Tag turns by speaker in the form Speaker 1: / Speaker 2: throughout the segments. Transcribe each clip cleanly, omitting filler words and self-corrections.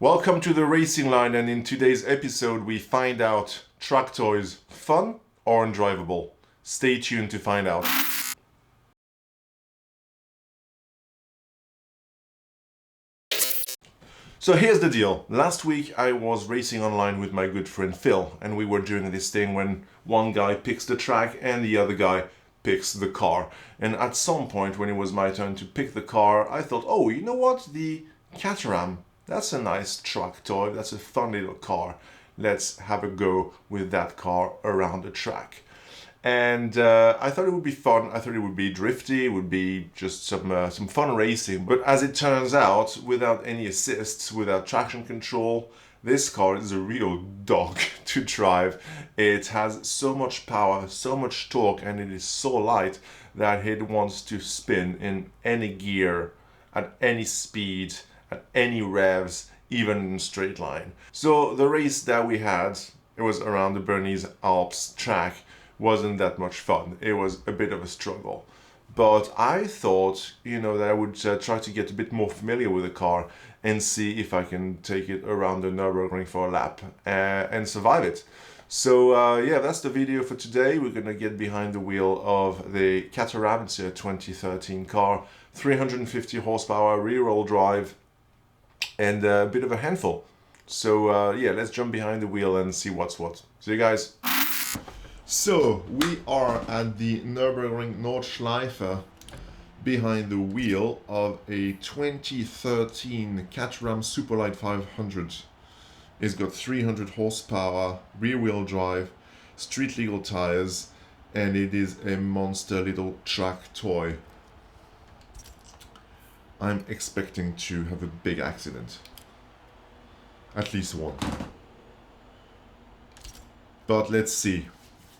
Speaker 1: Welcome to the Racing Line, and in today's episode we find out track toys fun or undrivable. Stay tuned to find out. So here's the deal. Last week I was racing online with my good friend Phil, and we were doing this thing when one guy picks the track and the other guy picks the car. And at some point when it was my turn to pick the car, I thought, oh, you know what? The Caterham, that's a nice truck toy, that's a fun little car. Let's have a go with that car around the track. And I thought it would be fun. I thought it would be drifty. It would be just some fun racing. But as it turns out, without any assists, without traction control, this car is a real dog to drive. It has so much power, so much torque, and it is so light that it wants to spin in any gear, at any speed, at any revs, even in straight line. So the race that we had, it was around the Bernese Alps track, wasn't that much fun. It was a bit of a struggle. But I thought, that I would try to get a bit more familiar with the car and see if I can take it around the Nürburgring for a lap and survive it. So yeah, that's the video for today. We're gonna get behind the wheel of the Caterham. It's a 2013 car, 350 horsepower, rear-wheel drive, and a bit of a handful. So yeah, let's jump behind the wheel and see what's what. See you guys. So we are at the Nürburgring Nordschleife behind the wheel of a 2013 Caterham Superlight 500. It's got 300 horsepower, rear-wheel drive, street-legal tires, and it is a monster little track toy. I'm expecting to have a big accident. At least one. But let's see.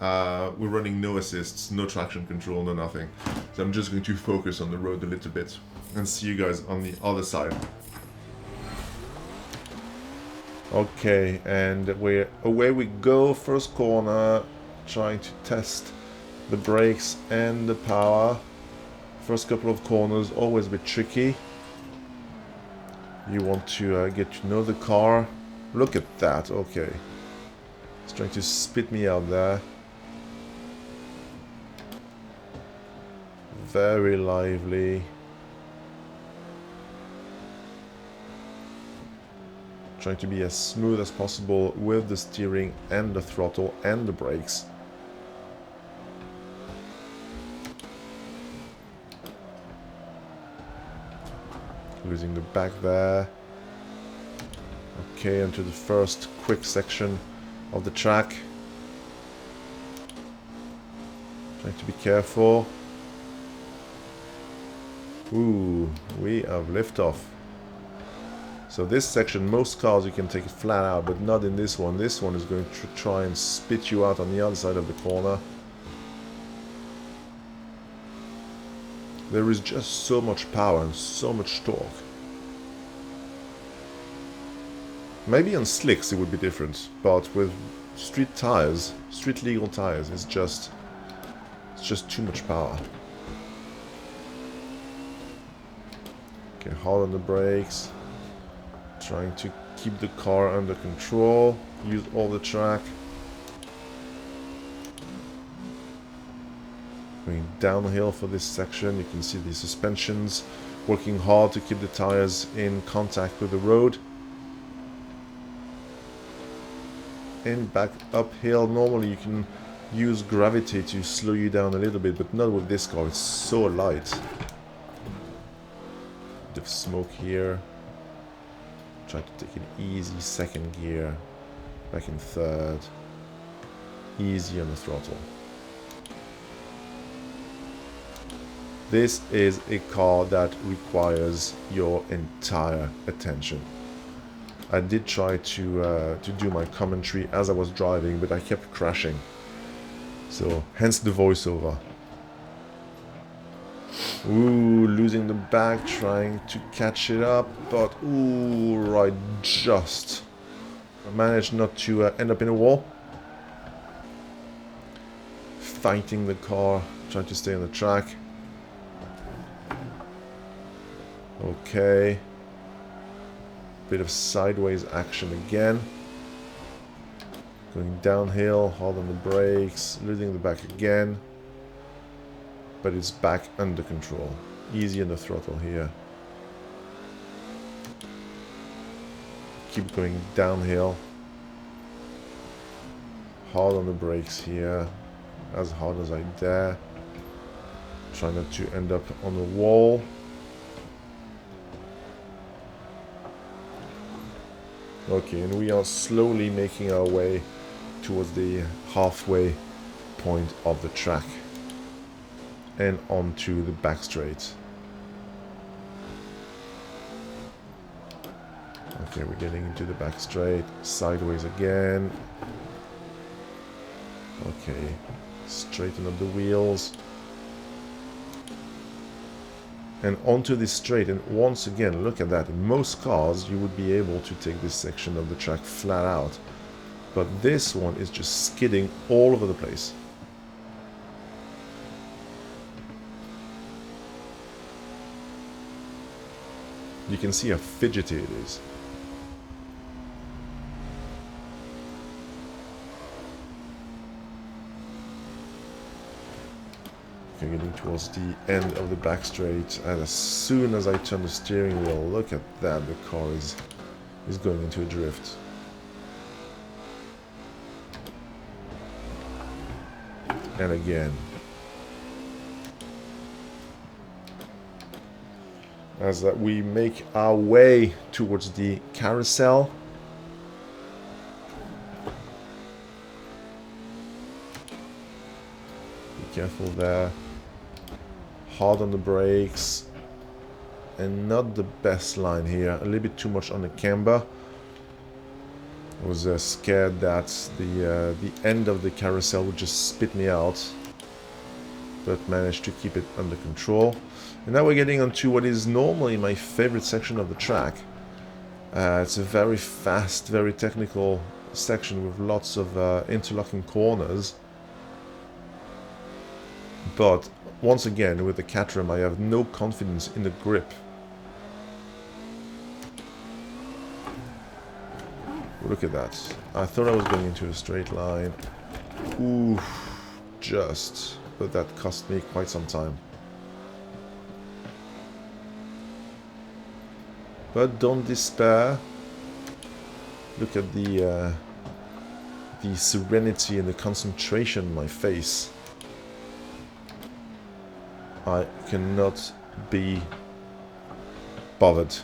Speaker 1: We're running no assists, no traction control, no nothing. So I'm just going to focus on the road a little bit and see you guys on the other side. Okay, and away we go. First corner, trying to test the brakes and the power. First couple of corners, always a bit tricky. You want to get to know the car. Look at that, okay. It's trying to spit me out there. Very lively. Trying to be as smooth as possible with the steering and the throttle and the brakes. Losing the back there. Okay, into the first quick section of the track. Trying to be careful. Ooh, we have liftoff. So this section, most cars you can take it flat out, but not in this one. This one is going to try and spit you out on the other side of the corner. There is just so much power and so much torque. Maybe on slicks it would be different, but with street tires, street legal tires, it's just too much power. Okay, hard on the brakes. Trying to keep the car under control. Use all the track. Going downhill for this section. You can see the suspensions working hard to keep the tires in contact with the road. And back uphill. Normally you can use gravity to slow you down a little bit, but not with this car. It's so light. Bit of smoke here. Try to take it easy, second gear, back in third, easy on the throttle. This is a car that requires your entire attention. I did try to do my commentary as I was driving, but I kept crashing. So, hence the voiceover. Ooh, losing the back, trying to catch it up, but ooh, right, just. I managed not to end up in a wall. Fighting the car, trying to stay on the track. Okay. Bit of sideways action again. Going downhill, hard on the brakes, losing the back again. But it's back under control. Easy on the throttle here. Keep going downhill. Hard on the brakes here. As hard as I dare. Try not to end up on the wall. Okay, and we are slowly making our way towards the halfway point of the track and onto the back straight. Okay, we're getting into the back straight, sideways again. Okay, straighten up the wheels. And onto this straight, and once again, look at that. In most cars, you would be able to take this section of the track flat out. But this one is just skidding all over the place. You can see how fidgety it is. Okay, getting towards the end of the back straight, and as soon as I turn the steering wheel, look at that, the car is going into a drift. And again. As we make our way towards the carousel. Be careful there. Hard on the brakes. And not the best line here. A little bit too much on the camber. I was scared that the end of the carousel would just spit me out. But managed to keep it under control. And now we're getting onto what is normally my favorite section of the track. It's a very fast, very technical section with lots of interlocking corners. But once again, with the Caterham, I have no confidence in the grip. Look at that. I thought I was going into a straight line. Ooh, just. But that cost me quite some time. But don't despair. Look at the serenity and the concentration in my face. I cannot be bothered.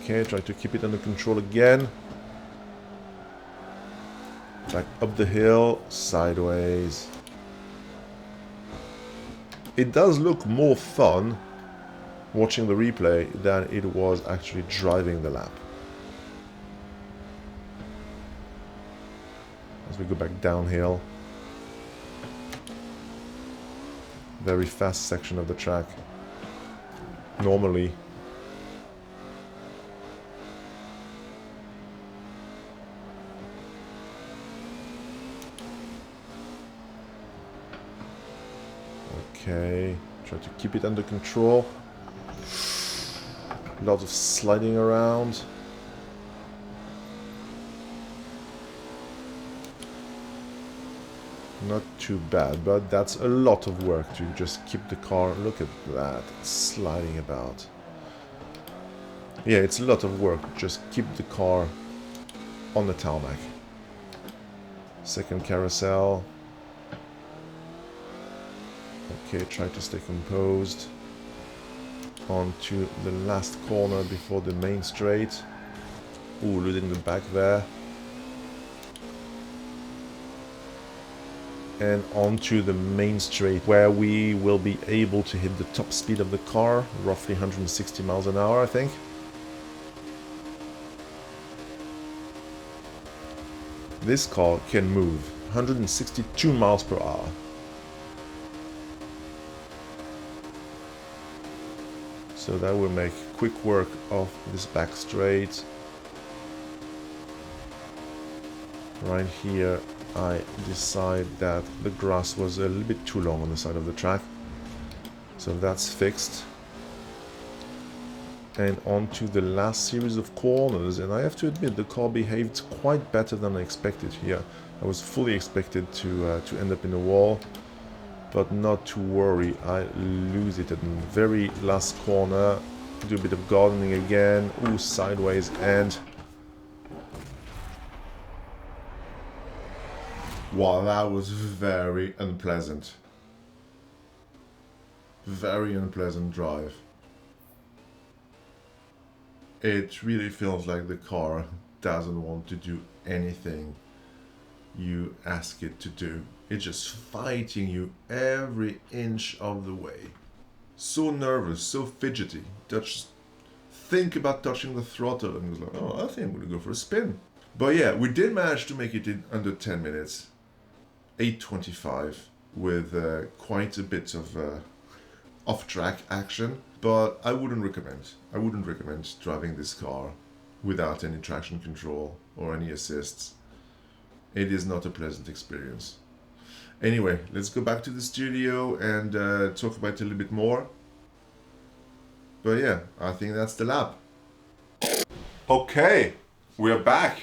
Speaker 1: Okay, try to keep it under control again. Back up the hill, sideways. It does look more fun watching the replay than it was actually driving the lap. As we go back downhill. Very fast section of the track. Normally. Okay, try to keep it under control. Lots of sliding around. Not too bad, but that's a lot of work to just keep the car. Look at that, it's sliding about. Yeah, it's a lot of work. Just keep the car on the tarmac. Second carousel. Okay, try to stay composed. On to the last corner before the main straight. Ooh, losing the back there. And onto the main straight, where we will be able to hit the top speed of the car, roughly 160 miles an hour, I think. This car can move 162 miles per hour. So that will make quick work of this back straight. Right here, I decide that the grass was a little bit too long on the side of the track. So that's fixed. And on to the last series of corners, and I have to admit the car behaved quite better than I expected here. I was fully expected to end up in a wall, but not to worry, I lose it at the very last corner. Do a bit of gardening again, ooh, sideways, and wow, that was very unpleasant. Very unpleasant drive. It really feels like the car doesn't want to do anything you ask it to do. It's just fighting you every inch of the way. So nervous, so fidgety. Just think about touching the throttle and goes like, oh, I think I'm gonna go for a spin. But yeah, we did manage to make it in under 10 minutes. 8:25 with quite a bit of off-track action. But I wouldn't recommend driving this car without any traction control or any assists. It is not a pleasant experience. Anyway, let's go back to the studio and talk about it a little bit more. But yeah, I think that's the lap. Okay, we're back.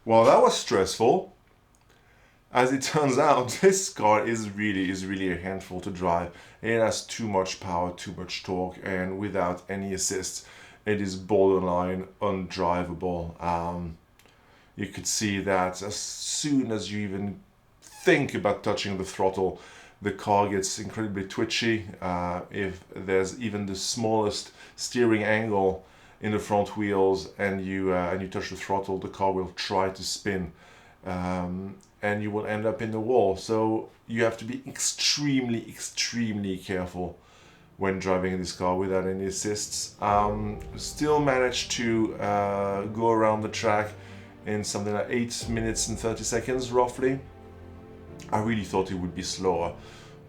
Speaker 1: Well, that was stressful. As it turns out, this car is really a handful to drive. It has too much power, too much torque, and without any assist, it is borderline undrivable. You could see that as soon as you even think about touching the throttle, the car gets incredibly twitchy. If there's even the smallest steering angle in the front wheels and you touch the throttle, the car will try to spin. And you will end up in the wall. So you have to be extremely careful when driving this car without any assists. Still managed to go around the track in something like 8 minutes and 30 seconds roughly. I really thought it would be slower,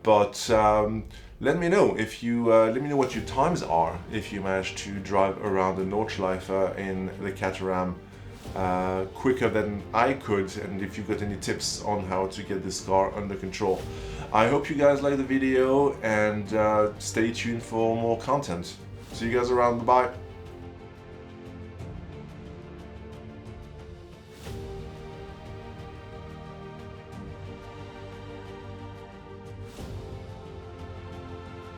Speaker 1: but let me know if you let me know what your times are if you manage to drive around the Nordschleife in the Caterham quicker than I could, and if you got any tips on how to get this car under control. I hope you guys like the video, and stay tuned for more content. See you guys around. Bye.